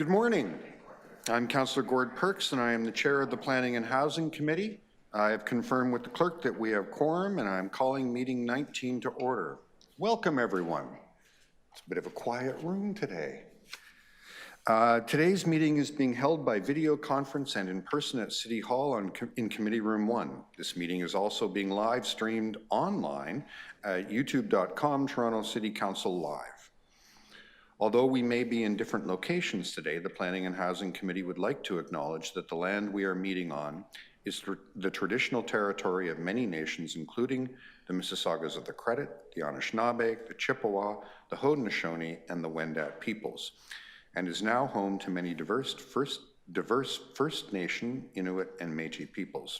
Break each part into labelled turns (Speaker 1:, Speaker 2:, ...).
Speaker 1: Good morning. I'm Councillor Gord Perks and I am the chair of the Planning and Housing Committee. I have confirmed with the clerk that we have quorum and I'm calling meeting 19 to order. Welcome everyone. It's a bit of a quiet room today. Today's meeting is being held by video conference and in person at City Hall in Committee Room 1. This meeting is also being live streamed online at youtube.com Toronto City Council Live. Although we may be in different locations today, the Planning and Housing Committee would like to acknowledge that the land we are meeting on is the traditional territory of many nations, including the Mississaugas of the Credit, the Anishinaabe, the Chippewa, the Haudenosaunee, and the Wendat peoples, and is now home to many diverse First Nation, Inuit, and Métis peoples.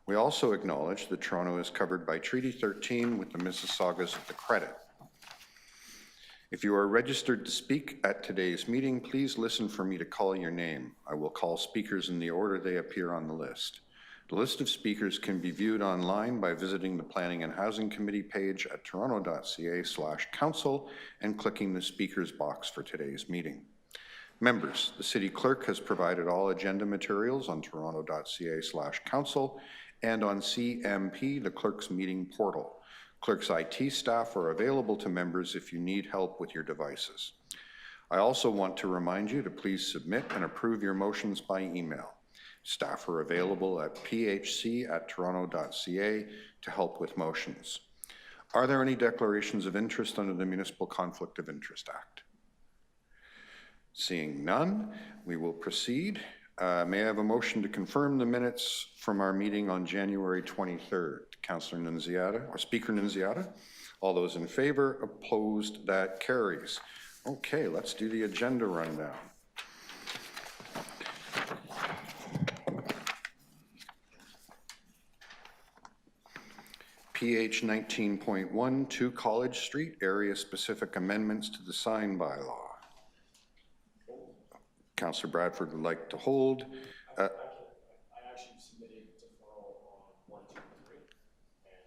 Speaker 1: We also acknowledge that Toronto is covered by Treaty 13 with the Mississaugas of the Credit. If you are registered to speak at today's meeting, please listen for me to call your name. I will call speakers in the order they appear on the list. The list of speakers can be viewed online by visiting the Planning and Housing Committee page at toronto.ca/council and clicking the speakers box for today's meeting. Members, the City Clerk has provided all agenda materials on toronto.ca/council and on CMP, the Clerk's meeting portal. Clerk's IT staff are available to members if you need help with your devices. I also want to remind you to please submit and approve your motions by email. Staff are available at phc@toronto.ca to help with motions. Are there any declarations of interest under the Municipal Conflict of Interest Act? Seeing none, we will proceed. May I have a motion to confirm the minutes from our meeting on January 23rd? Councillor Nunziata, or Speaker Nunziata? All those in favor? Opposed? That carries. Okay, let's do the agenda rundown. PH 19.1, 2 College Street, area-specific amendments to the sign bylaw. Councillor Bradford would like to hold.
Speaker 2: I actually submitted deferral on 1, 2, and 3.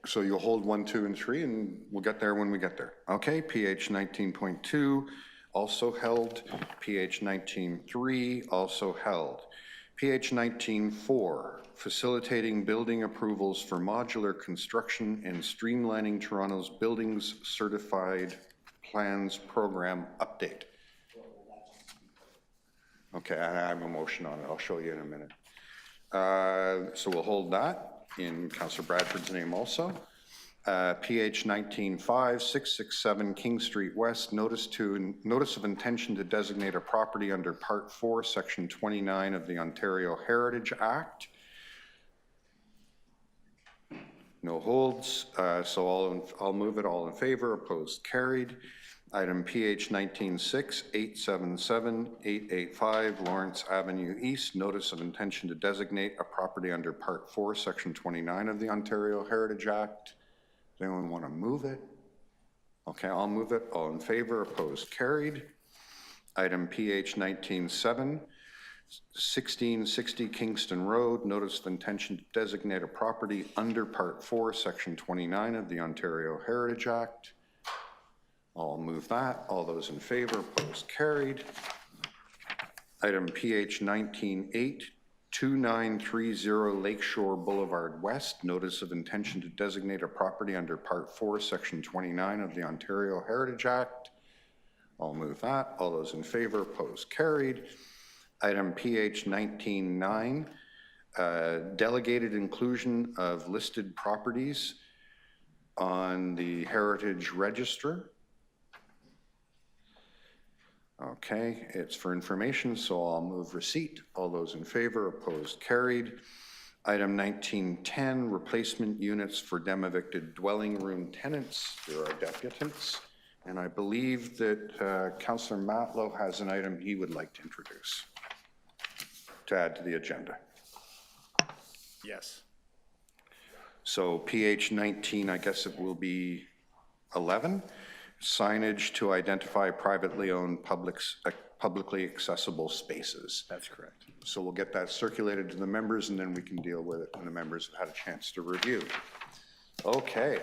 Speaker 1: So you'll hold 1, 2, and 3, and we'll get there when we get there. Okay, PH 19.2 also held. PH 19.3 also held. PH 19.4, facilitating building approvals for modular construction and streamlining Toronto's buildings certified plans program update. Okay, I have a motion on it. I'll show you in a minute. So we'll hold that in Councillor Bradford's name also. PH 19.5, 667 King Street West, notice of intention to designate a property under Part 4, Section 29 of the Ontario Heritage Act. No holds, so I'll move it. All in favor, opposed, carried. Item PH 19.6, 877 885 Lawrence Avenue East, notice of intention to designate a property under Part 4, Section 29 of the Ontario Heritage Act. Does anyone want to move it? Okay, I'll move it. All in favor, opposed, carried. Item PH 19.7, 1660 Kingston Road, notice of intention to designate a property under Part 4, Section 29 of the Ontario Heritage Act. I'll move that. All those in favor, opposed, carried. Item PH 19.8, 2930 Lakeshore Boulevard West, notice of intention to designate a property under Part 4, Section 29 of the Ontario Heritage Act. I'll move that. All those in favor, opposed, carried. Item PH 19.9, delegated inclusion of listed properties on the Heritage Register. Okay, it's for information, so I'll move receipt. All those in favor, opposed, carried. Item 19.10, replacement units for Demovicted dwelling room tenants. There are deputants, and I believe that Councillor Matlow has an item he would like to introduce to add to the agenda.
Speaker 3: Yes.
Speaker 1: So PH 19, I guess it will be 11. Signage to identify privately owned publicly accessible spaces.
Speaker 3: That's correct.
Speaker 1: So we'll get that circulated to the members and then we can deal with it when the members have had a chance to review. Okay.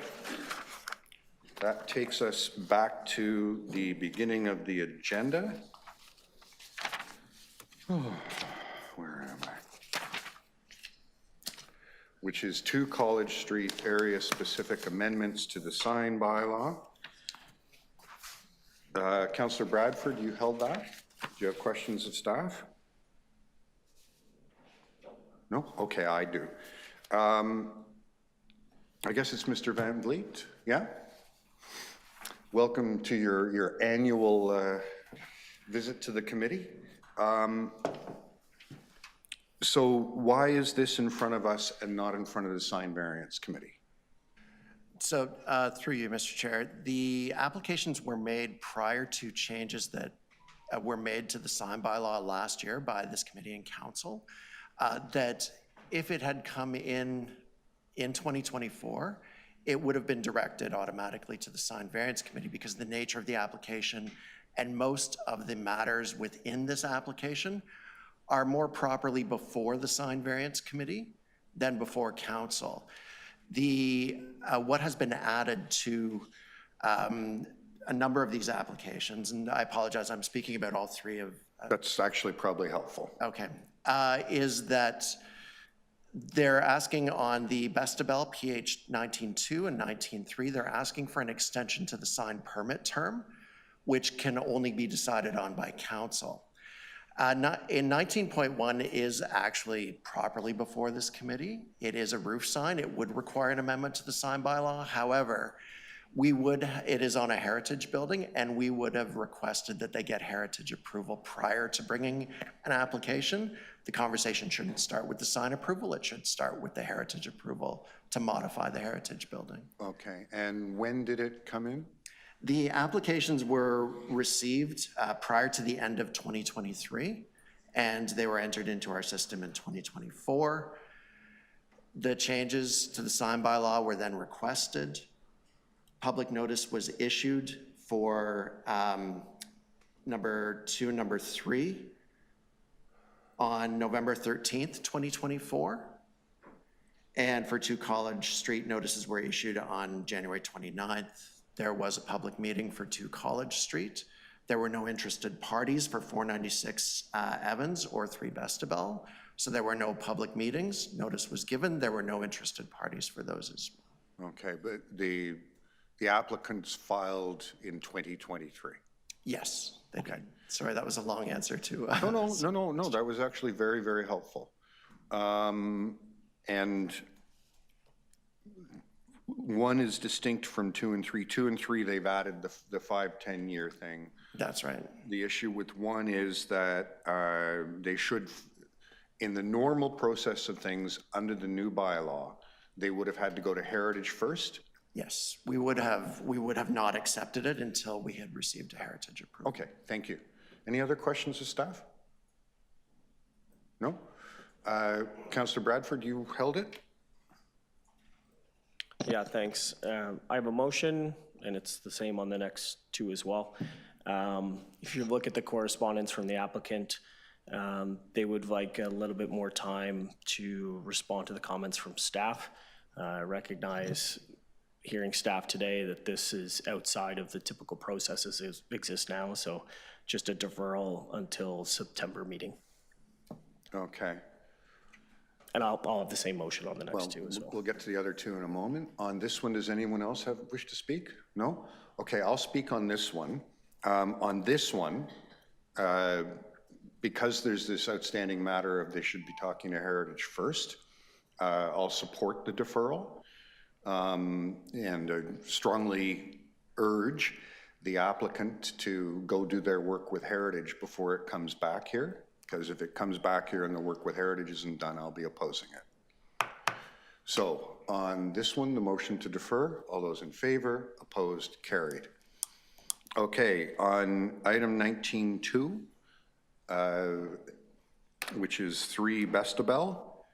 Speaker 1: That takes us back to the beginning of the agenda. Where am I? Which is 2 College Street area-specific amendments to the sign bylaw. Councillor Bradford, you held that? Do you have questions of staff? No? Okay, I do. I guess it's Mr. Van Vliet, yeah? Welcome to your annual visit to the committee. So why is this in front of us and not in front of the sign variance committee?
Speaker 4: So through you, Mr. Chair, the applications were made prior to changes that were made to the sign bylaw last year by this committee and council, that if it had come in 2024, it would have been directed automatically to the sign variance committee because the nature of the application and most of the matters within this application are more properly before the sign variance committee than before council. What has been added to a number of these applications, and I apologize, I'm speaking about all 3 of.
Speaker 1: That's actually probably helpful.
Speaker 4: Okay, is that they're asking on the Bestobell PH 19.2 and 19.3, they're asking for an extension to the sign permit term, which can only be decided on by council. In 19.1 is actually properly before this committee. It is a roof sign. It would require an amendment to the sign bylaw. However, it is on a heritage building, and we would have requested that they get heritage approval prior to bringing an application. The conversation shouldn't start with the sign approval. It should start with the heritage approval to modify the heritage building.
Speaker 1: Okay, and when did it come in?
Speaker 4: The applications were received prior to the end of 2023, and they were entered into our system in 2024. The changes to the sign bylaw were then requested. Public notice was issued for number 2 and number 3 on November 13th, 2024. And for 2 College Street, notices were issued on January 29th. There was a public meeting for 2 College Street. There were no interested parties for 496 Evans or 3 Bestobell. So there were no public meetings. Notice was given. There were no interested parties for those as well.
Speaker 1: Okay, but the applicants filed in 2023.
Speaker 4: Yes, they did. Sorry, that was a long answer to.
Speaker 1: No, that was actually very, very helpful. And 1 is distinct from 2 and 3. 2 and 3, they've added the 5-10 year thing.
Speaker 4: That's right.
Speaker 1: The issue with 1 is that they should, in the normal process of things under the new bylaw, they would have had to go to heritage first.
Speaker 4: Yes, we would have not accepted it until we had received a heritage approval.
Speaker 1: Okay, thank you. Any other questions of staff? No? Councillor Bradford, you held it?
Speaker 5: Yeah, thanks. I have a motion, and it's the same on the next 2 as well. If you look at the correspondence from the applicant, they would like a little bit more time to respond to the comments from staff. I recognize hearing staff today that this is outside of the typical processes that exist now, so just a deferral until September meeting.
Speaker 1: Okay.
Speaker 5: And I'll have the same motion on the next 2 as well.
Speaker 1: We'll get to the other 2 in a moment. On this one, does anyone else wish to speak? No? Okay, I'll speak on this one. On this one, because there's this outstanding matter of they should be talking to Heritage first, I'll support the deferral and strongly urge the applicant to go do their work with Heritage before it comes back here. Because if it comes back here and the work with Heritage isn't done, I'll be opposing it. So on this one, the motion to defer, all those in favor, opposed, carried. Okay, on item 19.2, which is 3 Bestobell,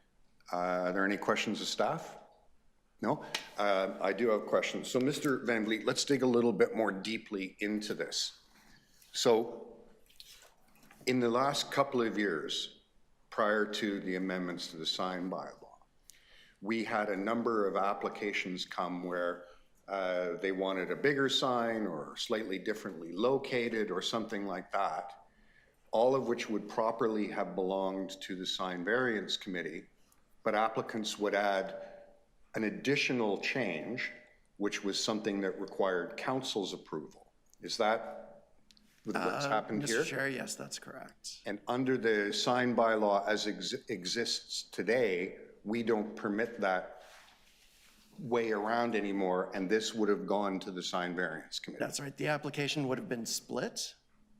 Speaker 1: are there any questions of staff? No? I do have questions. So Mr. Van Vliet, let's dig a little bit more deeply into this. So in the last couple of years, prior to the amendments to the sign bylaw, we had a number of applications come where they wanted a bigger sign or slightly differently located or something like that. all of which would properly have belonged to the sign variance committee, but applicants would add an additional change, which was something that required council's approval. Is that what's happened here?
Speaker 4: Mr. Chair, yes, that's correct.
Speaker 1: And under the sign bylaw as exists today, we don't permit that way around anymore, and this would have gone to the sign variance committee.
Speaker 4: That's right. The application would have been split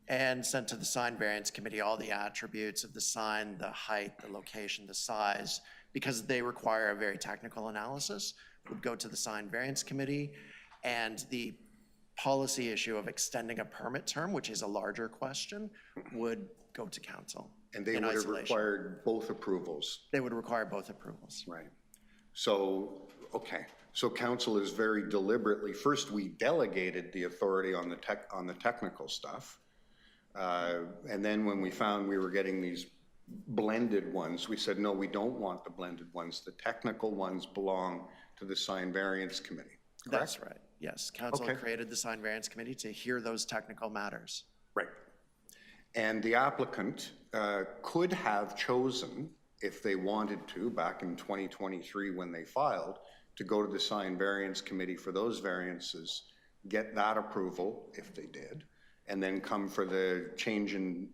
Speaker 4: and sent to the sign variance committee, all the attributes of the sign, the height, the location, the size, because they require a very technical analysis, would go to the sign variance committee, and the policy issue of extending a permit term, which is a larger question, would go to council.
Speaker 1: And they
Speaker 4: in
Speaker 1: would have
Speaker 4: isolation.
Speaker 1: required both approvals.
Speaker 4: They would require both approvals.
Speaker 1: Right. So, okay. So council is very deliberately, first we delegated the authority on the technical stuff. And then when we found we were getting these blended ones, we said, no, we don't want the blended ones. The technical ones belong to the sign variance committee. Correct?
Speaker 4: That's right. Yes. Council
Speaker 1: Okay.
Speaker 4: created the sign variance committee to hear those technical matters.
Speaker 1: Right. And the applicant could have chosen, if they wanted to, back in 2023 when they filed, to go to the sign variance committee for those variances, get that approval, if they did, and then come for the change in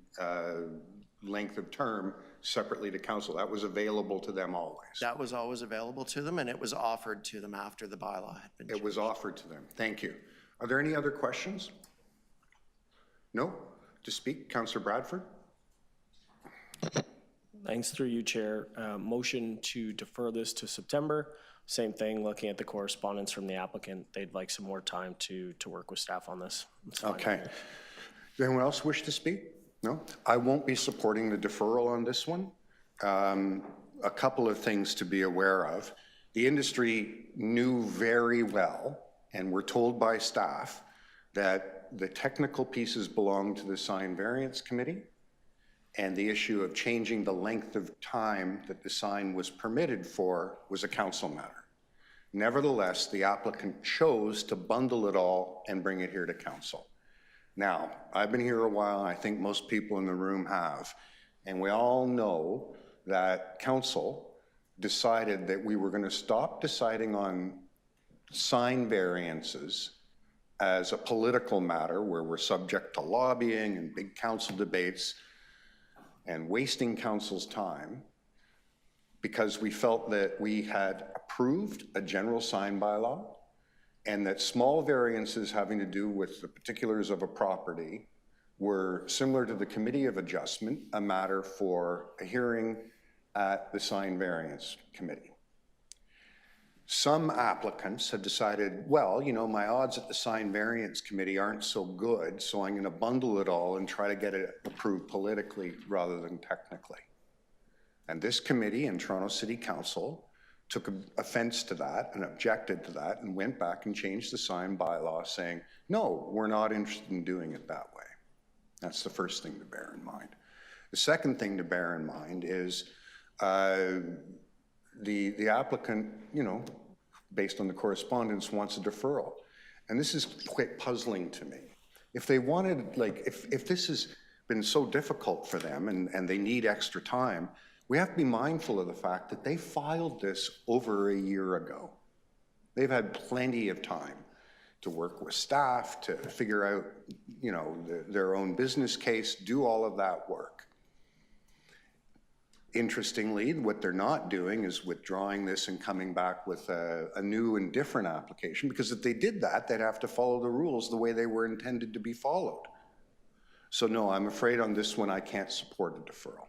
Speaker 1: length of term separately to council. That was available to them always.
Speaker 4: That was always available to them, and it was offered to them after the bylaw had been changed.
Speaker 1: It was offered to them. Thank you. Are there any other questions? No? To speak, Councillor Bradford?
Speaker 5: Thanks through you, Chair. Motion to defer this to September. Same thing, looking at the correspondence from the applicant. They'd like some more time to work with staff on this. It's fine.
Speaker 1: Okay. Does anyone else wish to speak? No? I won't be supporting the deferral on this one. A couple of things to be aware of. The industry knew very well, and were told by staff, that the technical pieces belong to the sign variance committee, and the issue of changing the length of time that the sign was permitted for was a council matter. Nevertheless, the applicant chose to bundle it all and bring it here to council. Now, I've been here a while, and I think most people in the room have, and we all know that council decided that we were going to stop deciding on sign variances as a political matter where we're subject to lobbying and big council debates and wasting council's time, because we felt that we had approved a general sign bylaw and that small variances having to do with the particulars of a property were similar to the Committee of Adjustment, a matter for a hearing at the sign variance committee. Some applicants had decided, well, you know, my odds at the sign variance committee aren't so good, so I'm going to bundle it all and try to get it approved politically rather than technically. And this committee and Toronto City Council took offense to that and objected to that and went back and changed the sign bylaw saying, no, we're not interested in doing it that way. That's the first thing to bear in mind. The second thing to bear in mind is the applicant, you know, based on the correspondence, wants a deferral. And this is quite puzzling to me. If they wanted, like, if this has been so difficult for them and they need extra time, we have to be mindful of the fact that they filed this over a year ago. They've had plenty of time to work with staff, to figure out, you know, their own business case, do all of that work. Interestingly, what they're not doing is withdrawing this and coming back with a new and different application, because if they did that, they'd have to follow the rules the way they were intended to be followed. So no, I'm afraid on this one I can't support a deferral.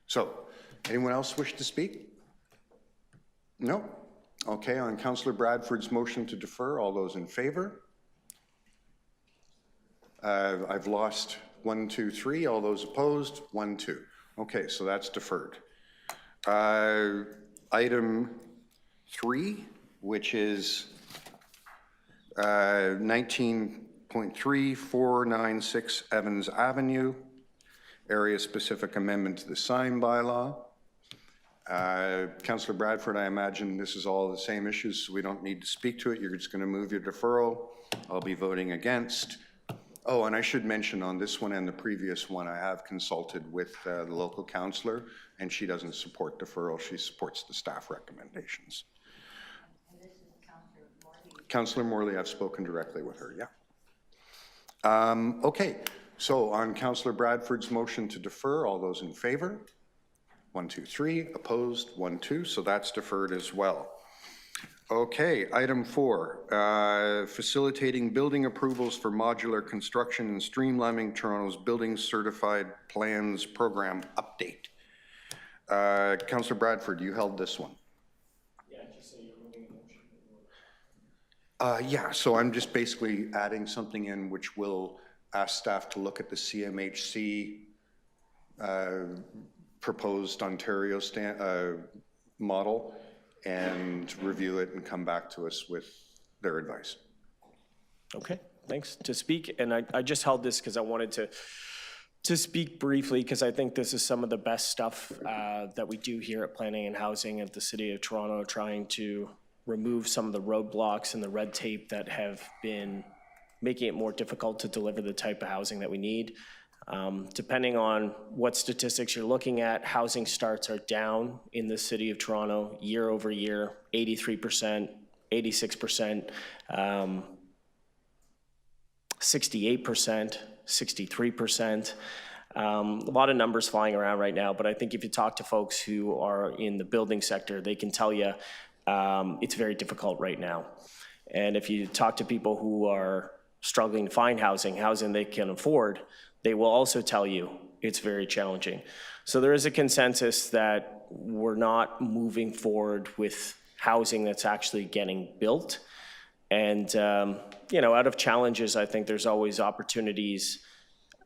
Speaker 1: So, anyone else wish to speak? No? Okay, on Councillor Bradford's motion to defer, all those in favor? I've lost 1, 2, 3. All those opposed? 1, 2. Okay, so that's deferred. Item 3, which is 19.3496 Evans Avenue, area-specific amendment to the sign bylaw. Councillor Bradford, I imagine this is all the same issues, so we don't need to speak to it. You're just going to move your deferral. I'll be voting against. Oh, and I should mention on this one and the previous one, I have consulted with the local councillor, and she doesn't support deferral. She supports the staff recommendations.
Speaker 6: And this is Councillor Morley.
Speaker 1: Councillor Morley, I've spoken directly with her, yeah. Okay, so on Councillor Bradford's motion to defer, all those in favor? 1, 2, 3, opposed, 1, 2, so that's deferred as well. Okay, item 4, facilitating building approvals for modular construction and streamlining Toronto's building certified plans program update. Councillor Bradford, you held this one.
Speaker 2: Yeah, just say you're moving a motion.
Speaker 1: Yeah, so I'm just basically adding something in which will ask staff to look at the CMHC proposed Ontario model and review it and come back to us with their advice.
Speaker 5: Okay, thanks. To speak, and I just held this because I wanted to speak briefly, because I think this is some of the best stuff that we do here at Planning and Housing at the City of Toronto, trying to remove some of the roadblocks and the red tape that have been making it more difficult to deliver the type of housing that we need. Depending on what statistics you're looking at, housing starts are down in the City of Toronto year over year, 83%, 86%, 68%, 63%. A lot of numbers flying around right now, but I think if you talk to folks who are in the building sector, they can tell you it's very difficult right now. And if you talk to people who are struggling to find housing they can afford, they will also tell you it's very challenging. So there is a consensus that we're not moving forward with housing that's actually getting built. And, you know, out of challenges, I think there's always opportunities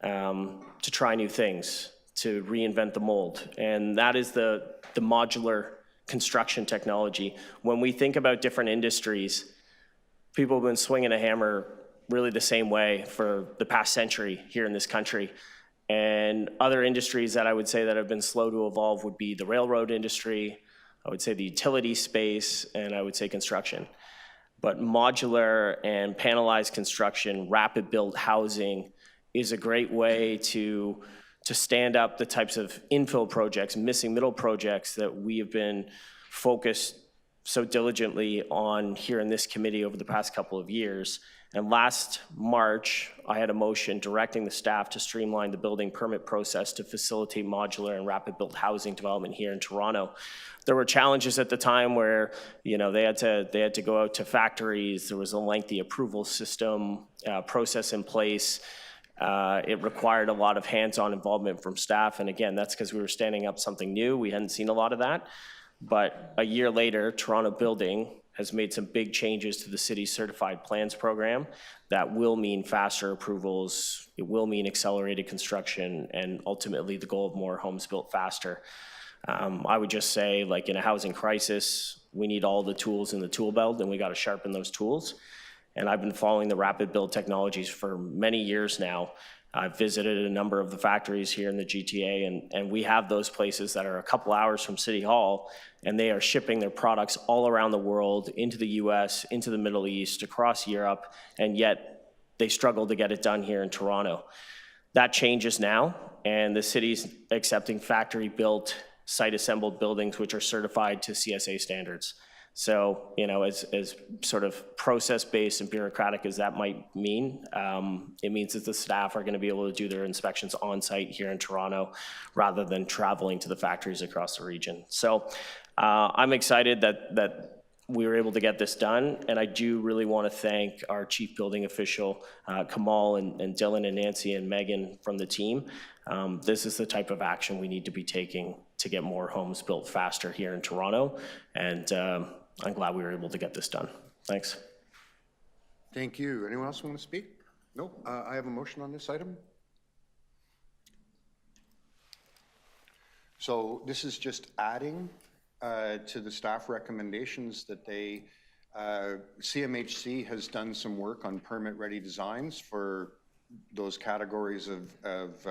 Speaker 5: to try new things, to reinvent the mold. And that is the modular construction technology. When we think about different industries, people have been swinging a hammer really the same way for the past century here in this country. And other industries that I would say that have been slow to evolve would be the railroad industry, I would say the utility space, and I would say construction. But modular and panelized construction, rapid build housing is a great way to stand up the types of infill projects, missing middle projects that we have been focused so diligently on here in this committee over the past couple of years. And last March, I had a motion directing the staff to streamline the building permit process to facilitate modular and rapid built housing development here in Toronto. There were challenges at the time where, you know, they had to go out to factories. There was a lengthy approval system process in place. It required a lot of hands-on involvement from staff. And again, that's because we were standing up something new. We hadn't seen a lot of that. But a year later, Toronto Building has made some big changes to the city's certified plans program that will mean faster approvals, it will mean accelerated construction, and ultimately the goal of more homes built faster. I would just say, like in a housing crisis, we need all the tools in the tool belt, and we got to sharpen those tools. And I've been following the rapid build technologies for many years now. I've visited a number of the factories here in the GTA, and we have those places that are a couple hours from City Hall, and they are shipping their products all around the world, into the US, into the Middle East, across Europe, and yet they struggle to get it done here in Toronto. That changes now, and the city's accepting factory-built, site-assembled buildings which are certified to CSA standards. So, you know, as sort of process-based and bureaucratic as that might mean, it means that the staff are going to be able to do their inspections on-site here in Toronto rather than traveling to the factories across the region. So I'm excited that we were able to get this done, and I do really want to thank our chief building official, Kamal, and Dylan and Nancy and Megan from the team. This is the type of action we need to be taking to get more homes built faster here in Toronto, and I'm glad we were able to get this done. Thanks.
Speaker 1: Thank you. Anyone else want to speak? No, I have a motion on this item. So this is just adding to the staff recommendations that they, CMHC has done some work on permit-ready designs for those categories of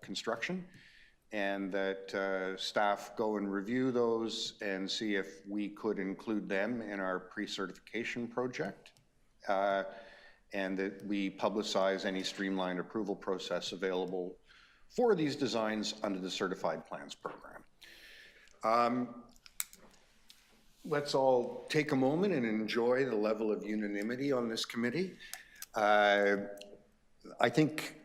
Speaker 1: construction, and that staff go and review those and see if we could include them in our pre-certification project. and that we publicize any streamlined approval process available for these designs under the Certified Plans program. Let's all take a moment and enjoy the level of unanimity on this committee. I think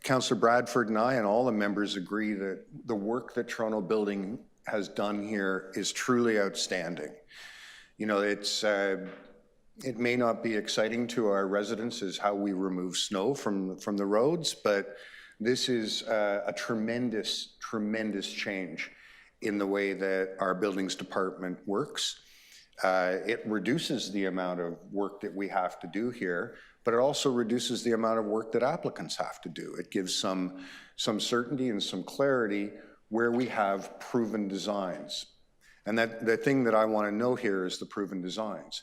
Speaker 1: Councillor Bradford and I and all the members agree that the work that Toronto Building has done here is truly outstanding. You know, it may not be exciting to our residents as how we remove snow from the roads, but this is a tremendous, tremendous change in the way that our buildings department works. It reduces the amount of work that we have to do here, but it also reduces the amount of work that applicants have to do. It gives some certainty and some clarity where we have proven designs. And the thing that I want to know here is the proven designs.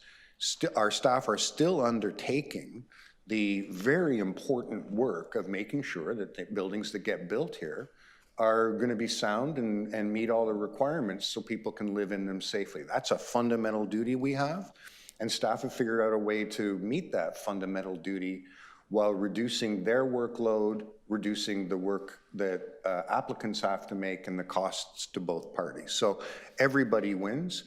Speaker 1: Our staff are still undertaking the very important work of making sure that the buildings that get built here are going to be sound and meet all the requirements so people can live in them safely. That's a fundamental duty we have, and staff have figured out a way to meet that fundamental duty while reducing their workload, reducing the work that applicants have to make and the costs to both parties. So everybody wins.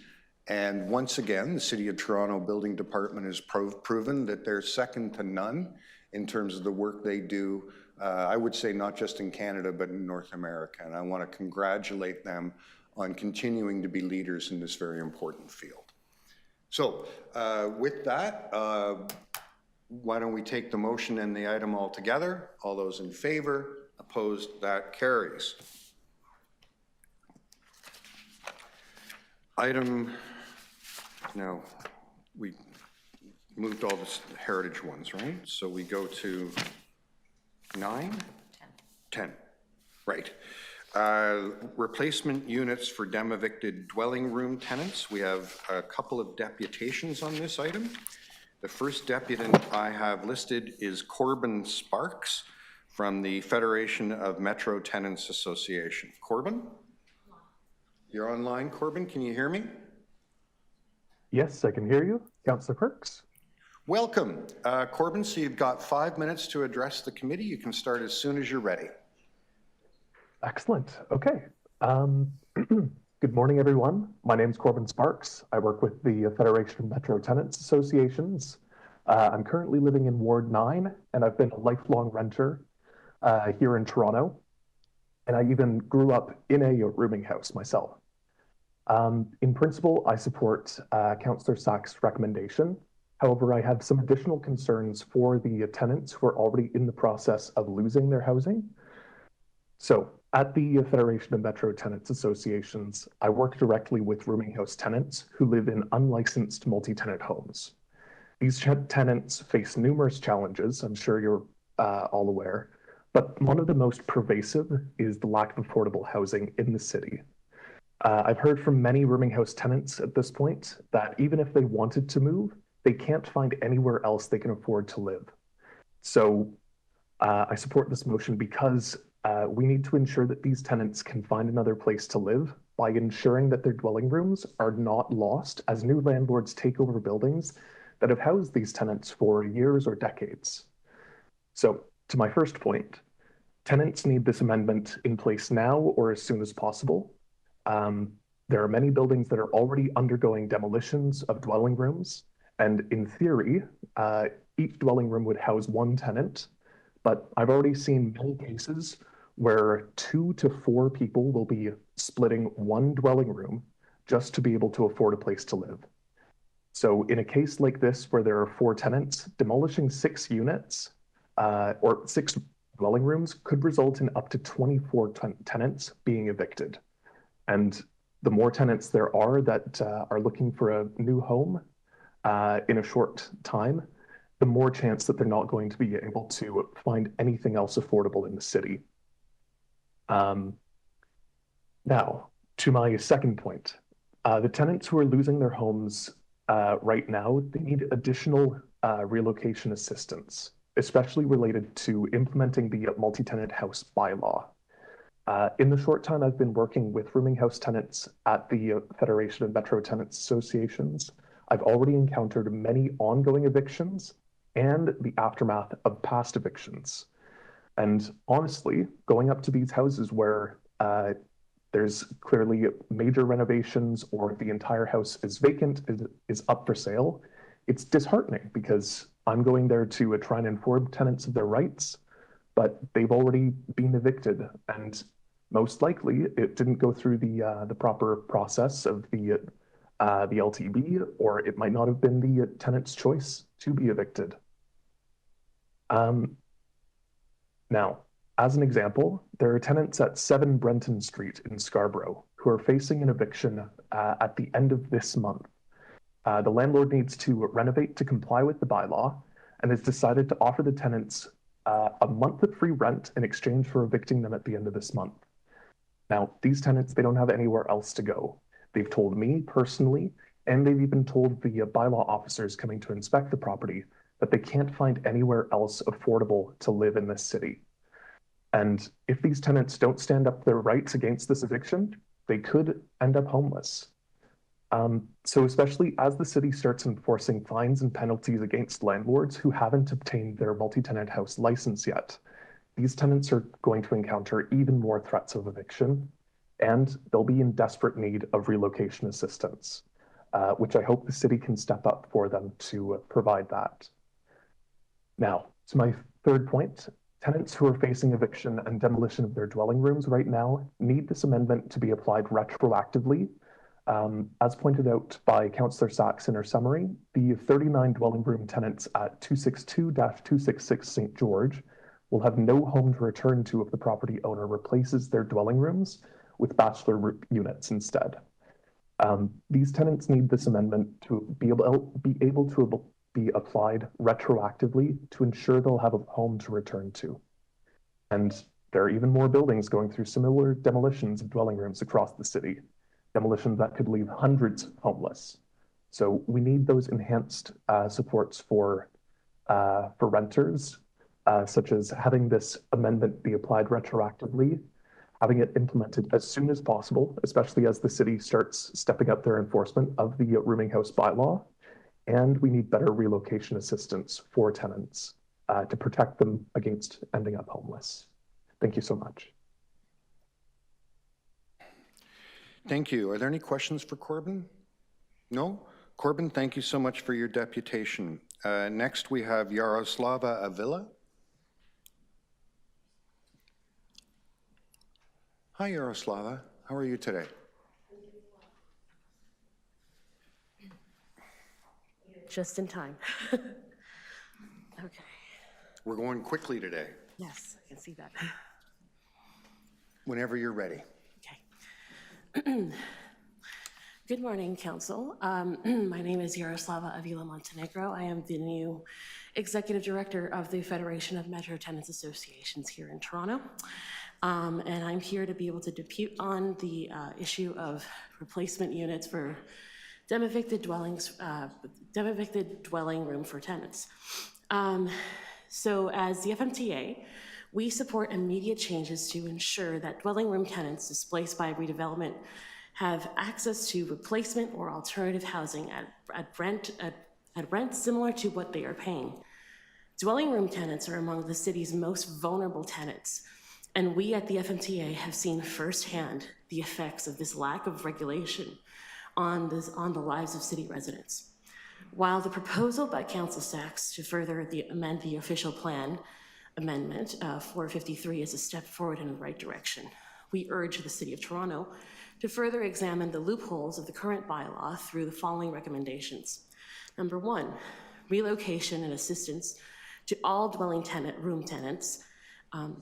Speaker 1: And once again, the City of Toronto Building Department has proven that they're second to none in terms of the work they do, I would say not just in Canada, but in North America. And I want to congratulate them on continuing to be leaders in this very important field. So with that, why don't we take the motion and the item all together? All those in favor, opposed, that carries. Item, now we moved all the heritage ones, right? So we go to 9? 10, right. Replacement units for Demovicted dwelling room tenants. We have a couple of deputations on this item. The first deputant I have listed is Corbin Sparks from the Federation of Metro Tenants Association. Corbin? You're online, Corbin, can you hear me?
Speaker 7: Yes, I can hear you. Councillor Perks.
Speaker 1: Welcome, Corbin, so you've got 5 minutes to address the committee. You can start as soon as you're ready.
Speaker 7: Excellent. Okay. Good morning, everyone. My name is Corbin Sparks. I work with the Federation of Metro Tenants Associations. I'm currently living in Ward 9, and I've been a lifelong renter here in Toronto. And I even grew up in a rooming house myself. In principle, I support Councillor Sack's recommendation. However, I have some additional concerns for the tenants who are already in the process of losing their housing. So at the Federation of Metro Tenants Associations, I work directly with rooming house tenants who live in unlicensed multi-tenant homes. These tenants face numerous challenges, I'm sure you're all aware, but one of the most pervasive is the lack of affordable housing in the city. I've heard from many rooming house tenants at this point that even if they wanted to move, they can't find anywhere else they can afford to live. So I support this motion because we need to ensure that these tenants can find another place to live by ensuring that their dwelling rooms are not lost as new landlords take over buildings that have housed these tenants for years or decades. So to my first point, tenants need this amendment in place now or as soon as possible. There are many buildings that are already undergoing demolitions of dwelling rooms. And in theory, each dwelling room would house one tenant, but I've already seen many cases where 2 to 4 people will be splitting one dwelling room just to be able to afford a place to live. So in a case like this, where there are 4 tenants, demolishing 6 units or 6 dwelling rooms could result in up to 24 tenants being evicted. And the more tenants there are that are looking for a new home in a short time, the more chance that they're not going to be able to find anything else affordable in the city. Now, to my second point, the tenants who are losing their homes right now, they need additional relocation assistance, especially related to implementing the multi-tenant house bylaw. In the short time I've been working with rooming house tenants at the Federation of Metro Tenants Associations, I've already encountered many ongoing evictions and the aftermath of past evictions. And honestly, going up to these houses where there's clearly major renovations or the entire house is vacant, is up for sale, it's disheartening because I'm going there to try and inform tenants of their rights, but they've already been evicted, and most likely it didn't go through the proper process of the LTB, or it might not have been the tenant's choice to be evicted. Now, as an example, there are tenants at 7 Brenton Street in Scarborough who are facing an eviction at the end of this month. The landlord needs to renovate to comply with the bylaw and has decided to offer the tenants a month of free rent in exchange for evicting them at the end of this month. Now, these tenants, they don't have anywhere else to go. They've told me personally, and they've even told the bylaw officers coming to inspect the property that they can't find anywhere else affordable to live in this city. And if these tenants don't stand up their rights against this eviction, they could end up homeless. So especially as the city starts enforcing fines and penalties against landlords who haven't obtained their multi-tenant house license yet, these tenants are going to encounter even more threats of eviction, and they'll be in desperate need of relocation assistance, which I hope the city can step up for them to provide that. Now, to my third point, tenants who are facing eviction and demolition of their dwelling rooms right now need this amendment to be applied retroactively. As pointed out by Councillor Sachs in her summary, the 39 dwelling room tenants at 262-266 St. George will have no home to return to if the property owner replaces their dwelling rooms with bachelor units instead. These tenants need this amendment to be able to be applied retroactively to ensure they'll have a home to return to. And there are even more buildings going through similar demolitions of dwelling rooms across the city, demolitions that could leave hundreds homeless. So we need those enhanced supports for renters, such as having this amendment be applied retroactively, having it implemented as soon as possible, especially as the city starts stepping up their enforcement of the rooming house bylaw. And we need better relocation assistance for tenants to protect them against ending up homeless. Thank you so much.
Speaker 1: Thank you. Are there any questions for Corbin? No? Corbin, thank you so much for your deputation. Next, we have Yaroslava Avila. Hi, Yaroslava. How are you today?
Speaker 8: Just in time. Okay.
Speaker 1: We're going quickly today.
Speaker 8: Yes, I can see that.
Speaker 1: Whenever you're ready.
Speaker 8: Okay. Good morning, Council. My name is Yaroslava Avila Montenegro. I am the new Executive Director of the Federation of Metro Tenants Associations here in Toronto. And I'm here to be able to depute on the issue of replacement units for Demovicted dwelling room for tenants. So as the FMTA, we support immediate changes to ensure that dwelling room tenants displaced by redevelopment have access to replacement or alternative housing at rent similar to what they are paying. Dwelling room tenants are among the city's most vulnerable tenants, and we at the FMTA have seen firsthand the effects of this lack of regulation on the lives of city residents. While the proposal by Council Sachs to further amend the official plan amendment 453 is a step forward in the right direction, we urge the City of Toronto to further examine the loopholes of the current bylaw through the following recommendations. Number 1, relocation and assistance to all dwelling room tenants.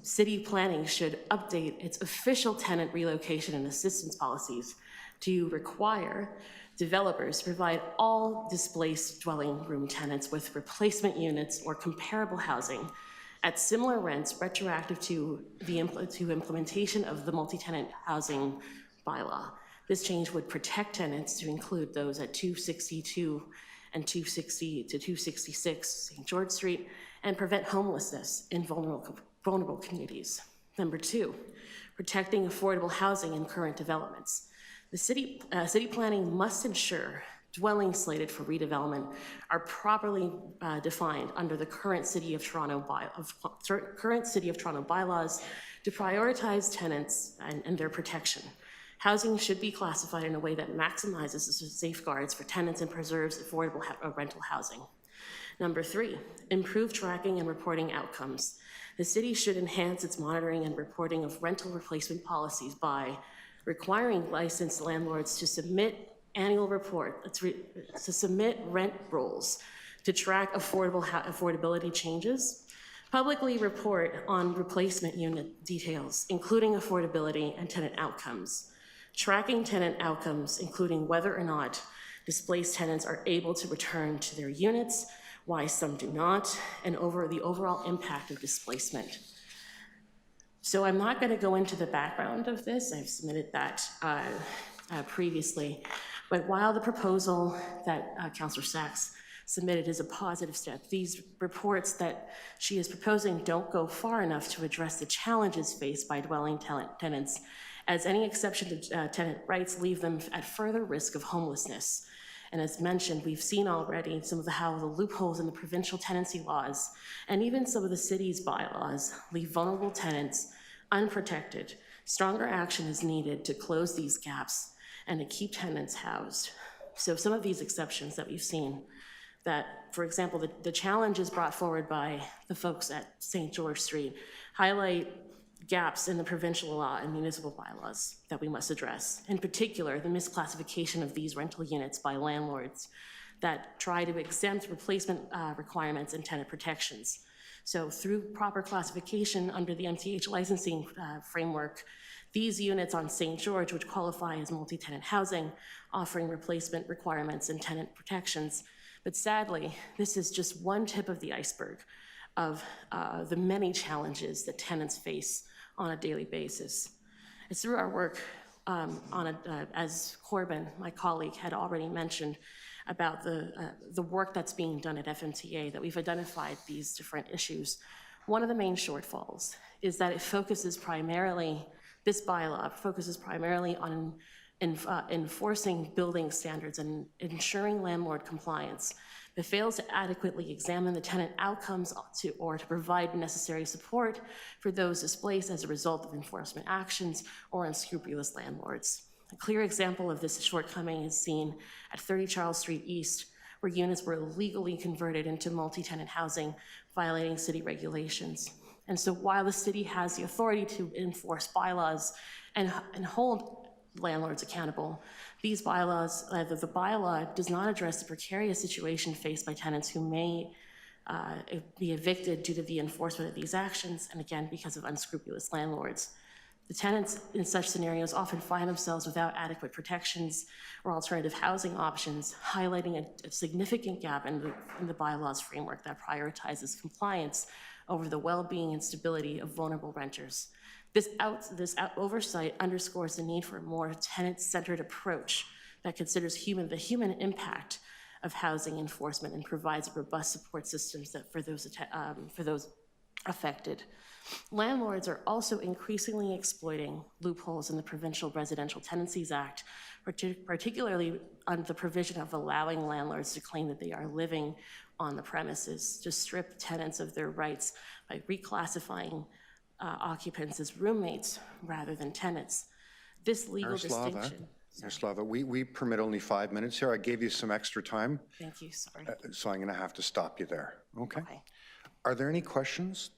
Speaker 8: City planning should update its official tenant relocation and assistance policies to require developers to provide all displaced dwelling room tenants with replacement units or comparable housing at similar rents retroactive to implementation of the multi-tenant housing bylaw. This change would protect tenants to include those at 262 and 260 to 266 St. George Street and prevent homelessness in vulnerable communities. Number 2, protecting affordable housing in current developments. The city planning must ensure dwellings slated for redevelopment are properly defined under the current City of Toronto bylaws to prioritize tenants and their protection. Housing should be classified in a way that maximizes the safeguards for tenants and preserves affordable rental housing. Number 3, improve tracking and reporting outcomes. The city should enhance its monitoring and reporting of rental replacement policies by requiring licensed landlords to submit annual to submit rent rolls to track affordability changes, publicly report on replacement unit details, including affordability and tenant outcomes, tracking tenant outcomes, including whether or not displaced tenants are able to return to their units, why some do not, and over the overall impact of displacement. So I'm not going to go into the background of this. I've submitted that previously. But while the proposal that Councillor Sachs submitted is a positive step, these reports that she is proposing don't go far enough to address the challenges faced by dwelling tenants, as any exception to tenant rights leave them at further risk of homelessness. And as mentioned, we've seen already some of how the loopholes in the provincial tenancy laws and even some of the city's bylaws leave vulnerable tenants unprotected. Stronger action is needed to close these gaps and to keep tenants housed. So some of these exceptions that we've seen, that, for example, the challenges brought forward by the folks at St. George Street highlight gaps in the provincial law and municipal bylaws that we must address. In particular, the misclassification of these rental units by landlords that try to exempt replacement requirements and tenant protections. So through proper classification under the MTH licensing framework, these units on St. George, which qualify as multi-tenant housing, offering replacement requirements and tenant protections. But sadly, this is just one tip of the iceberg of the many challenges that tenants face on a daily basis. It's through our work as Corbin, my colleague, had already mentioned about the work that's being done at FMTA that we've identified these different issues. One of the main shortfalls is that it focuses primarily, this bylaw focuses primarily on enforcing building standards and ensuring landlord compliance, but fails to adequately examine the tenant outcomes or to provide necessary support for those displaced as a result of enforcement actions or unscrupulous landlords. A clear example of this shortcoming is seen at 30 Charles Street East, where units were illegally converted into multi-tenant housing, violating city regulations. And so while the city has the authority to enforce bylaws and hold landlords accountable, these bylaws, the bylaw does not address the precarious situation faced by tenants who may be evicted due to the enforcement of these actions, and again, because of unscrupulous landlords. The tenants in such scenarios often find themselves without adequate protections or alternative housing options, highlighting a significant gap in the bylaws framework that prioritizes compliance over the well-being and stability of vulnerable renters. This oversight underscores the need for a more tenant-centered approach that considers the human impact of housing enforcement and provides robust support systems that for those affected. Landlords are also increasingly exploiting loopholes in the Provincial Residential Tenancies Act, particularly on the provision of allowing landlords to claim that they are living on the premises, to strip tenants of their rights by reclassifying occupants as roommates rather than tenants. This legal distinction.
Speaker 1: Miroslava, we permit only 5 minutes here. I gave you some extra time.
Speaker 8: Thank you, sorry.
Speaker 1: So I'm going to have to stop you there. Okay.
Speaker 8: Okay.
Speaker 1: Are there any questions?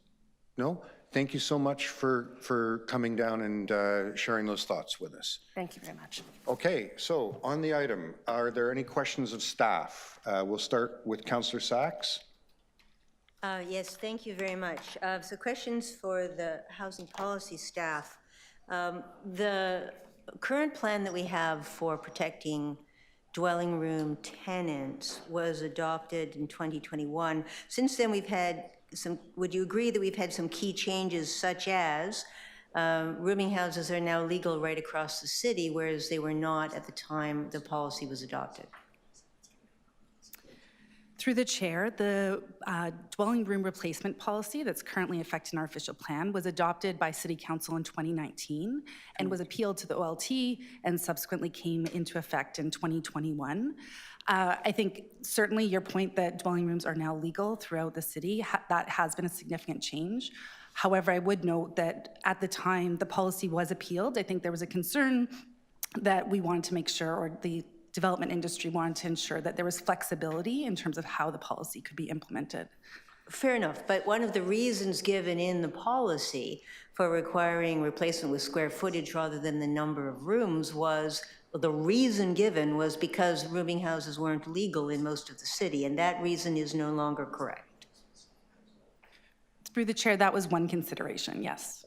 Speaker 1: No? Thank you so much for coming down and sharing those thoughts with us.
Speaker 8: Thank you very much.
Speaker 1: Okay, so on the item, are there any questions of staff? We'll start with Councillor Sachs.
Speaker 6: Yes, thank you very much. So questions for the housing policy staff. The current plan that we have for protecting dwelling room tenants was adopted in 2021. Since then, we've had would you agree that we've had some key changes, such as rooming houses are now legal right across the city, whereas they were not at the time the policy was adopted?
Speaker 9: Through the chair, the dwelling room replacement policy that's currently affecting our official plan was adopted by City Council in 2019 and was appealed to the OLT and subsequently came into effect in 2021. I think certainly your point that dwelling rooms are now legal throughout the city, that has been a significant change. However, I would note that at the time the policy was appealed, I think there was a concern that we wanted to make sure, or the development industry wanted to ensure that there was flexibility in terms of how the policy could be implemented.
Speaker 6: Fair enough, but one of the reasons given in the policy for requiring replacement with square footage rather than the number of rooms was, the reason given was because rooming houses weren't legal in most of the city, and that reason is no longer correct.
Speaker 9: Through the chair, that was one consideration, yes.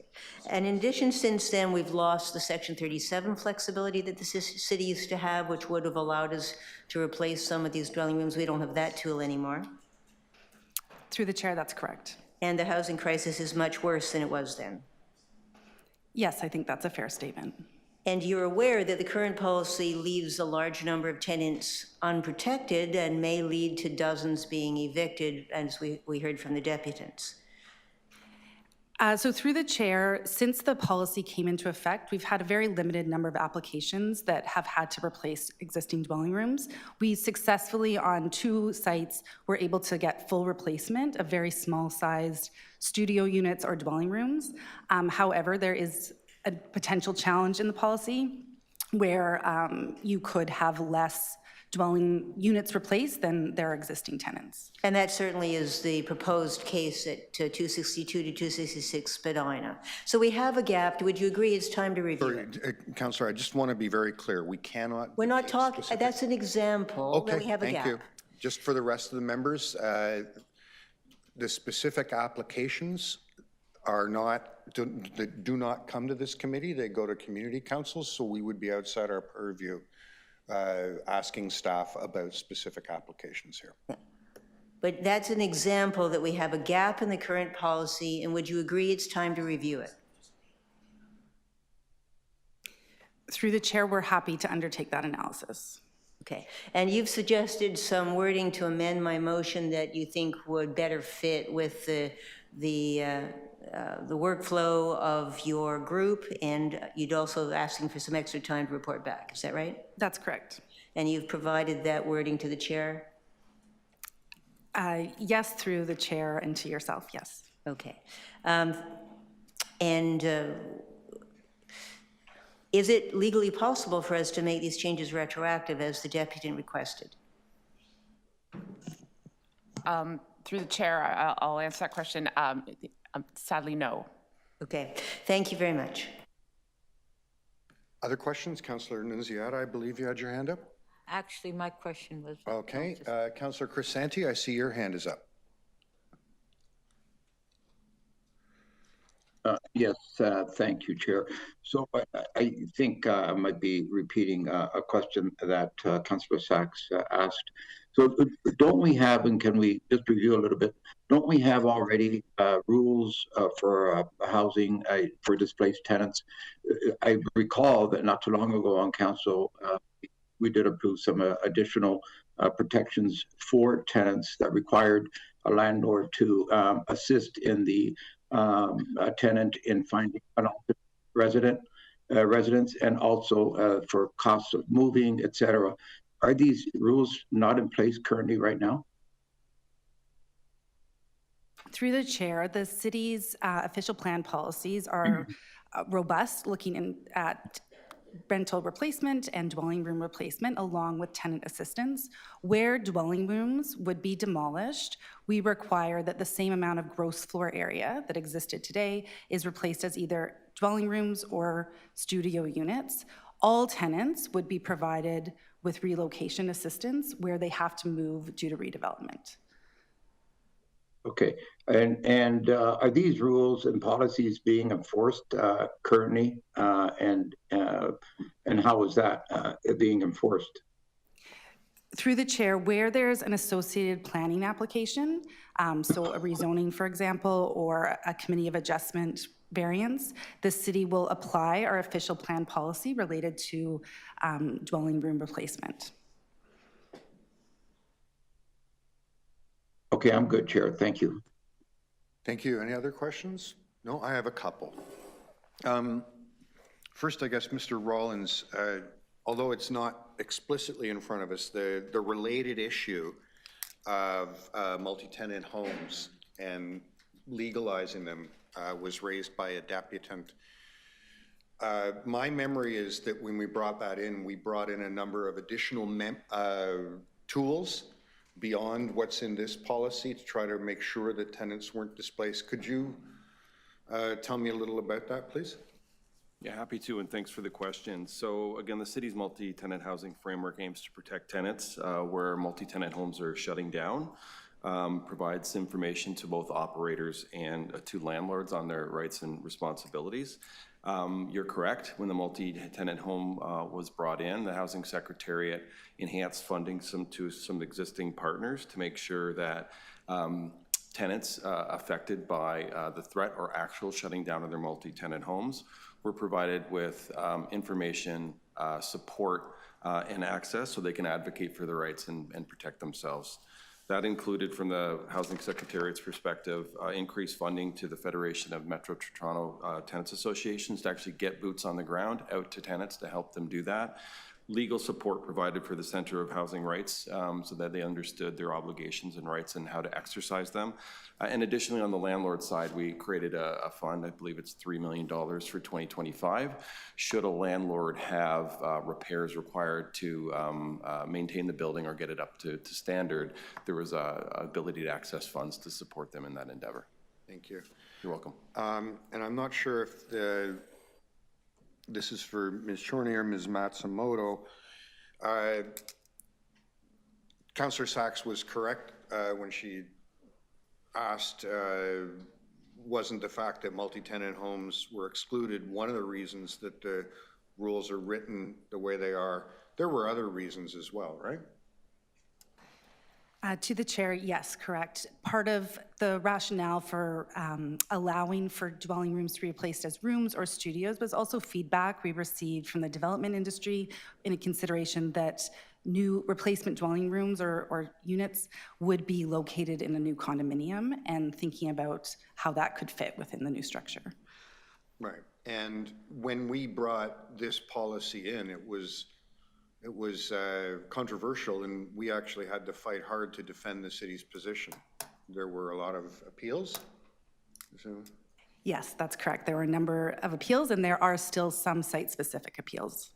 Speaker 6: And in addition, since then, we've lost the Section 37 flexibility that the city used to have, which would have allowed us to replace some of these dwelling rooms. We don't have that tool anymore.
Speaker 9: Through the chair, that's correct.
Speaker 6: And the housing crisis is much worse than it was then.
Speaker 9: Yes, I think that's a fair statement.
Speaker 6: And you're aware that the current policy leaves a large number of tenants unprotected and may lead to dozens being evicted, as we heard from the deputants.
Speaker 9: So through the chair, since the policy came into effect, we've had a very limited number of applications that have had to replace existing dwelling rooms. We successfully, on 2 sites, were able to get full replacement of very small-sized studio units or dwelling rooms. However, there is a potential challenge in the policy where you could have less dwelling units replaced than their existing tenants.
Speaker 6: And that certainly is the proposed case at 262 to 266 Spadina. So we have a gap. Would you agree it's time to review it?
Speaker 1: Counselor, I just want to be very clear. We cannot.
Speaker 6: We're not talking, that's an example that we have a gap.
Speaker 1: Thank you. Just for the rest of the members, the specific applications are not, do not come to this committee. They go to community councils, so we would be outside our purview asking staff about specific applications here.
Speaker 6: But that's an example that we have a gap in the current policy, and would you agree it's time to review it?
Speaker 9: Through the chair, we're happy to undertake that analysis.
Speaker 6: Okay, and you've suggested some wording to amend my motion that you think would better fit with the workflow of your group, and you'd also asking for some extra time to report back. Is that right?
Speaker 9: That's correct.
Speaker 6: And you've provided that wording to the chair?
Speaker 9: Yes, through the chair and to yourself, yes.
Speaker 6: Okay. Is it legally possible for us to make these changes retroactive as the deputant requested?
Speaker 10: Through the chair, I'll answer that question. Sadly, no.
Speaker 6: Okay, thank you very much.
Speaker 1: Other questions? Councillor Nunziata, I believe you had your hand up.
Speaker 11: Actually, my question was.
Speaker 1: Okay, Councillor Crisanti, I see your hand is up.
Speaker 12: Yes, thank you, Chair. So I think I might be repeating a question that Councillor Sachs asked. So don't we have, and can we just review a little bit, don't we have already rules for housing for displaced tenants? I recall that not too long ago on council, we did approve some additional protections for tenants that required a landlord to assist in the a tenant in finding an alternate residence, and also for costs of moving, etc. Are these rules not in place currently right now?
Speaker 9: Through the chair, the city's official plan policies are robust, looking at rental replacement and dwelling room replacement along with tenant assistance. Where dwelling rooms would be demolished, we require that the same amount of gross floor area that existed today is replaced as either dwelling rooms or studio units. All tenants would be provided with relocation assistance where they have to move due to redevelopment.
Speaker 12: Okay, and are these rules and policies being enforced currently, and how is that being enforced?
Speaker 9: Through the chair, where there's an associated planning application, so a rezoning, for example, or a committee of adjustment variance, the city will apply our official plan policy related to dwelling room replacement.
Speaker 12: Okay, I'm good, Chair. Thank you.
Speaker 1: Thank you. Any other questions? No, I have a couple. First, I guess, Mr. Rollins, although it's not explicitly in front of us, the related issue of multi-tenant homes and legalizing them was raised by a deputant. My memory is that when we brought that in, we brought in a number of additional tools beyond what's in this policy to try to make sure that tenants weren't displaced. Could you tell me a little about that, please?
Speaker 13: Yeah, happy to, and thanks for the question. So again, the city's multi-tenant housing framework aims to protect tenants where multi-tenant homes are shutting down, provides information to both operators and to landlords on their rights and responsibilities. You're correct. When the multi-tenant home was brought in, the Housing Secretariat enhanced funding to some existing partners to make sure that tenants affected by the threat or actual shutting down of their multi-tenant homes were provided with information, support, and access so they can advocate for their rights and protect themselves. That included, from the Housing Secretariat's perspective, increased funding to the Federation of Metro Toronto Tenants Associations to actually get boots on the ground out to tenants to help them do that. Legal support provided for the Centre of Housing Rights so that they understood their obligations and rights and how to exercise them. And additionally, on the landlord side, we created a fund, I believe it's $3 million for 2025. Should a landlord have repairs required to maintain the building or get it up to standard, there was a ability to access funds to support them in that endeavor.
Speaker 1: Thank you.
Speaker 13: You're welcome.
Speaker 1: And I'm not sure if this is for Ms. Chorney or Ms. Matsumoto. Councillor Sachs was correct when she asked, wasn't the fact that multi-tenant homes were excluded one of the reasons that the rules are written the way they are? There were other reasons as well, right?
Speaker 9: To the chair, yes, correct. Part of the rationale for allowing for dwelling rooms to be replaced as rooms or studios was also feedback we received from the development industry in a consideration that new replacement dwelling rooms or units would be located in a new condominium, and thinking about how that could fit within the new structure.
Speaker 1: Right. And when we brought this policy in, it was controversial, and we actually had to fight hard to defend the city's position. There were a lot of appeals. So.
Speaker 9: Yes, that's correct. There were a number of appeals, and there are still some site-specific appeals.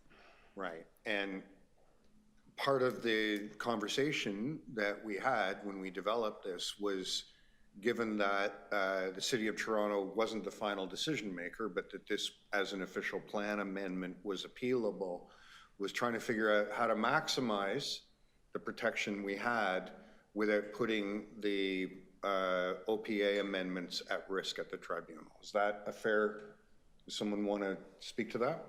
Speaker 1: Right. And part of the conversation that we had when we developed this was, given that the City of Toronto wasn't the final decision maker, but that this, as an official plan amendment, was appealable, was trying to figure out how to maximize the protection we had without putting the OPA amendments at risk at the tribunal. Is that a fair, does someone want to speak to that?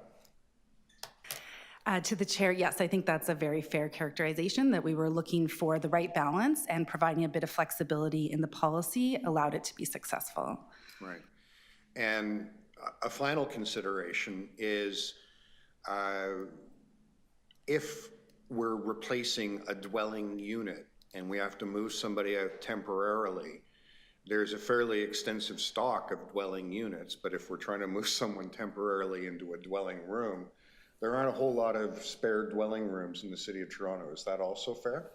Speaker 9: To the chair, yes, I think that's a very fair characterization, that we were looking for the right balance, and providing a bit of flexibility in the policy allowed it to be successful.
Speaker 1: Right. And a final consideration is, if we're replacing a dwelling unit and we have to move somebody out temporarily, there's a fairly extensive stock of dwelling units, but if we're trying to move someone temporarily into a dwelling room, there aren't a whole lot of spare dwelling rooms in the City of Toronto. Is that also fair?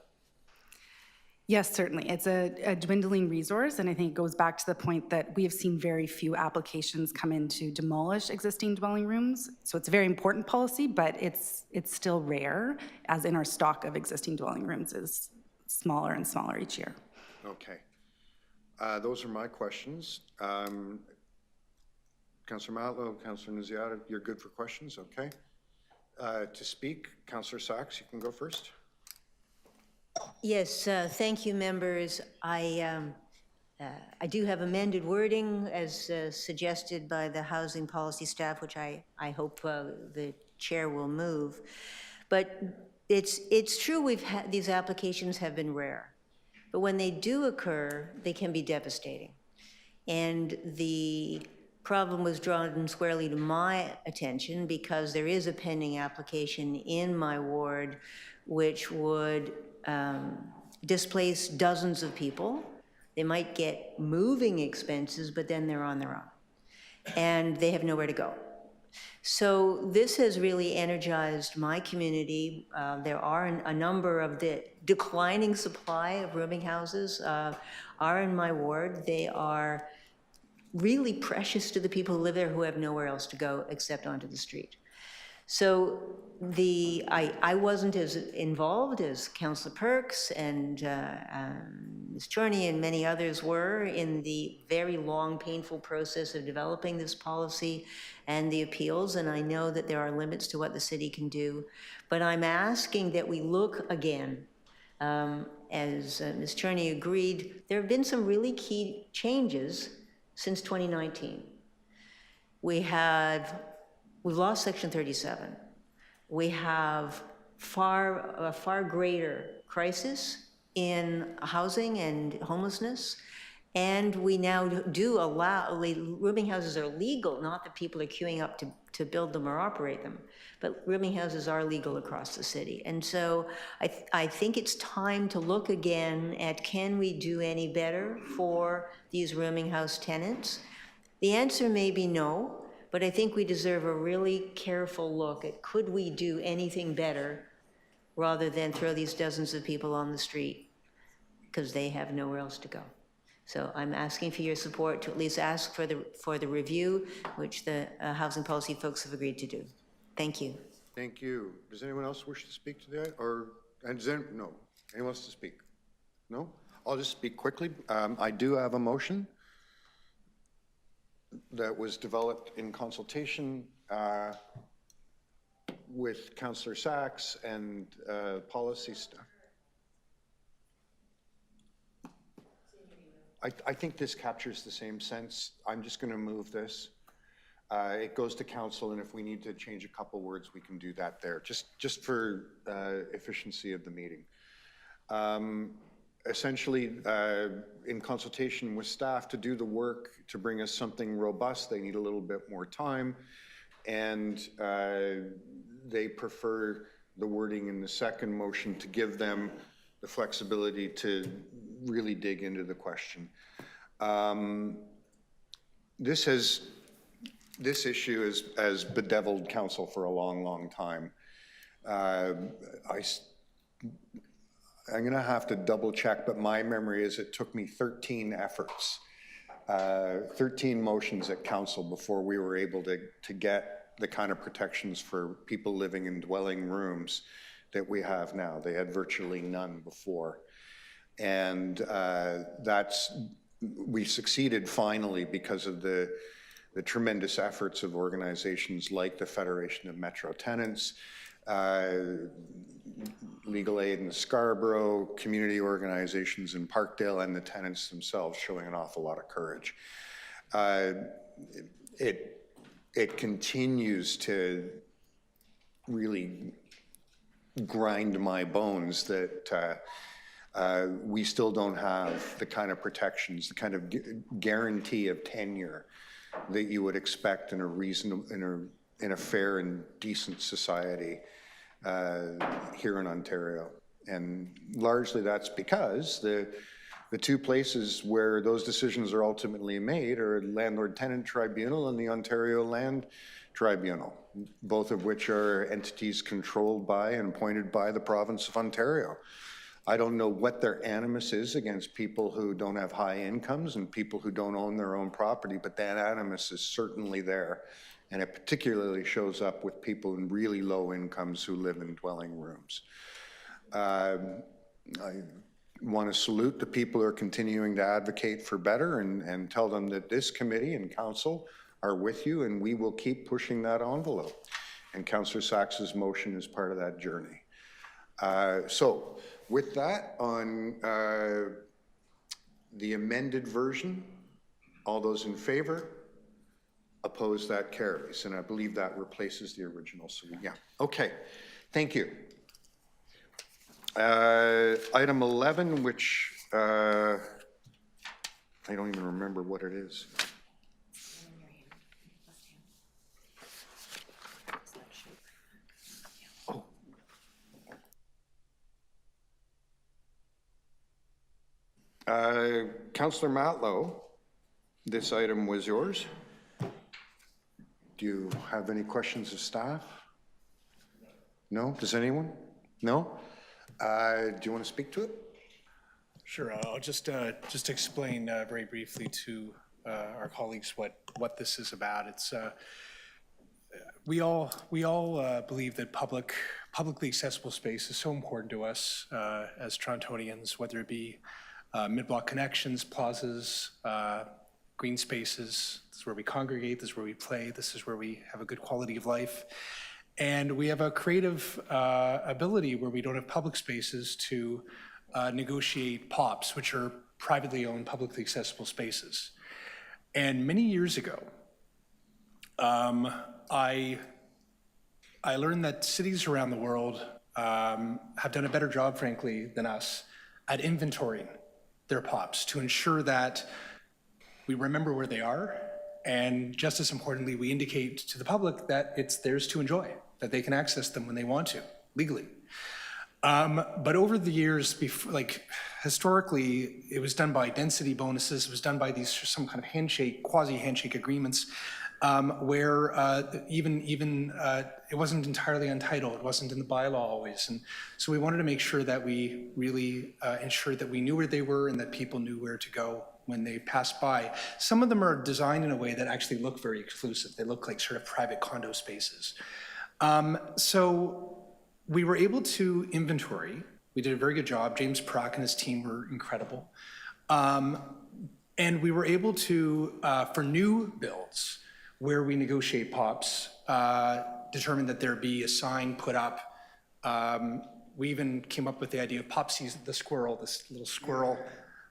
Speaker 9: Yes, certainly. It's a dwindling resource, and I think it goes back to the point that we have seen very few applications come in to demolish existing dwelling rooms. So it's a very important policy, but it's still rare, as in our stock of existing dwelling rooms is smaller and smaller each year.
Speaker 1: Okay. Those are my questions. Councillor Matlow, Councillor Naziata, you're good for questions, okay? To speak, Councillor Sachs, you can go first.
Speaker 6: Yes, thank you, members. I do have amended wording as suggested by the housing policy staff, which I hope the chair will move. But it's true these applications have been rare, but when they do occur, they can be devastating. And the problem was drawn squarely to my attention because there is a pending application in my ward which would displace dozens of people They might get moving expenses, but then they're on their own, and they have nowhere to go. So this has really energized my community. There are a number of the declining supply of rooming houses are in my ward. They are really precious to the people who live there who have nowhere else to go except onto the street. So I wasn't as involved as Councillor Perks and Ms. Chorney and many others were in the very long, painful process of developing this policy and the appeals, and I know that there are limits to what the city can do. But I'm asking that we look again. As Ms. Chorney agreed, there have been some really key changes since 2019. We've lost Section 37. We have a far greater crisis in housing and homelessness. And we now do allow, rooming houses are legal, not that people are queuing up to build them or operate them, but rooming houses are legal across the city. And so I think it's time to look again at, can we do any better for these rooming house tenants? The answer may be no, but I think we deserve a really careful look at, could we do anything better rather than throw these dozens of people on the street because they have nowhere else to go. So I'm asking for your support to at least ask for the review, which the housing policy folks have agreed to do. Thank you.
Speaker 1: Thank you. Does anyone else wish to speak to that? No. Anyone else to speak? No? I'll just speak quickly. I do have a motion that was developed in consultation with Councillor Sachs and policy staff. I think this captures the same sense. I'm just going to move this. It goes to council, and if we need to change a couple words, we can do that there, just for efficiency of the meeting. Essentially, in consultation with staff to do the work to bring us something robust, they need a little bit more time, and they prefer the wording in the second motion to give them the flexibility to really dig into the question. This issue has bedeviled council for a long, long time. I'm going to have to double check, but my memory is it took me 13 efforts, 13 motions at council before we were able to get the kind of protections for people living in dwelling rooms that we have now. They had virtually none before. And we succeeded finally because of the tremendous efforts of organizations like the Federation of Metro Tenants, Legal Aid in Scarborough, community organizations in Parkdale, and the tenants themselves showing an awful lot of courage. It continues to really grind my bones that we still don't have the kind of protections, the kind of guarantee of tenure that you would expect in a reasonable, in a fair and decent society here in Ontario. And largely that's because the two places where those decisions are ultimately made are Landlord-Tenant Tribunal and the Ontario Land Tribunal, both of which are entities controlled by and appointed by the province of Ontario. I don't know what their animus is against people who don't have high incomes and people who don't own their own property, but that animus is certainly there. And it particularly shows up with people in really low incomes who live in dwelling rooms. I want to salute the people who are continuing to advocate for better and tell them that this committee and council are with you, and we will keep pushing that envelope. And Councillor Sachs's motion is part of that journey. So with that, on the amended version, all those in favor? Opposed, that carries. And I believe that replaces the original. So yeah, okay, thank you. Item 11, which I don't even remember what it is. Councillor Matlow, this item was yours. Do you have any questions of staff? No? Does anyone? No? Do you want to speak to it?
Speaker 3: Sure, I'll just explain very briefly to our colleagues what this is about. It's we all believe that publicly accessible space is so important to us as Torontonians, whether it be mid-block connections, plazas, green spaces. This is where we congregate, this is where we play, this is where we have a good quality of life. And we have a creative ability where we don't have public spaces to negotiate POPs, which are privately owned, publicly accessible spaces. And many years ago, I learned that cities around the world have done a better job, frankly, than us at inventorying their POPs to ensure that we remember where they are, and just as importantly, we indicate to the public that it's theirs to enjoy, that they can access them when they want to, legally. But over the years, historically, it was done by density bonuses. It was done by some kind of handshake, quasi-handshake agreements, where it wasn't entirely untitled. It wasn't in the bylaw always. And so we wanted to make sure that we really ensured that we knew where they were and that people knew where to go when they passed by. Some of them are designed in a way that actually look very exclusive. They look like sort of private condo spaces. So we were able to inventory. We did a very good job. James Prock and his team were incredible. And we were able to, for new builds, where we negotiate POPs, determine that there be a sign put up. We even came up with the idea of Popsies the squirrel, this little squirrel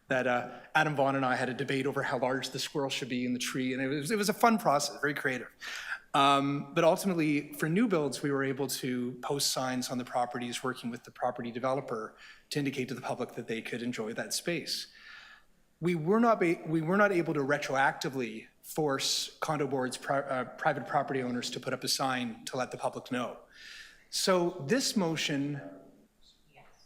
Speaker 3: that Adam Vaughn and I had a debate over how large the squirrel should be in the tree. And it was a fun process, very creative. But ultimately, for new builds, we were able to post signs on the properties, working with the property developer to indicate to the public that they could enjoy that space. We were not able to retroactively force condo boards, private property owners to put up a sign to let the public know. So this motion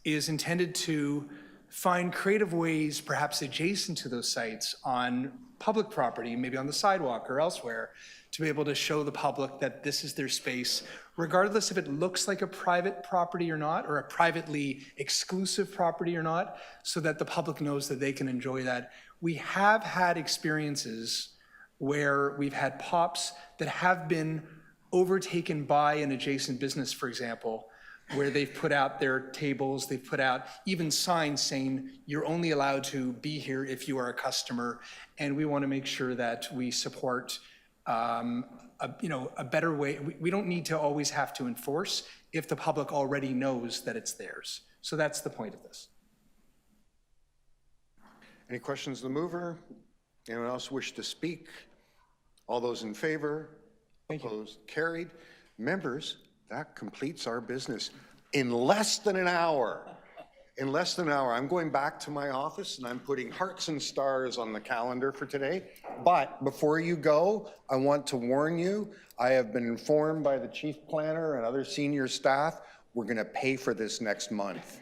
Speaker 3: is intended to find creative ways, perhaps adjacent to those sites on public property, maybe on the sidewalk or elsewhere, to be able to show the public that this is their space, regardless if it looks like a private property or not, or a privately exclusive property or not, so that the public knows that they can enjoy that. We have had experiences where we've had POPs that have been overtaken by an adjacent business, for example, where they've put out their tables, they've put out even signs saying you're only allowed to be here if you are a customer, and we want to make sure that we support a better way. We don't need to always have to enforce if the public already knows that it's theirs. So that's the point of this.
Speaker 1: Any questions of the mover? Anyone else wish to speak? All those in favor? Opposed? Carried. Members, that completes our business in less than an hour. In less than an hour, I'm going back to my office and I'm putting hearts and stars on the calendar for today. But before you go, I want to warn you, I have been informed by the chief planner and other senior staff, we're going to pay for this next month.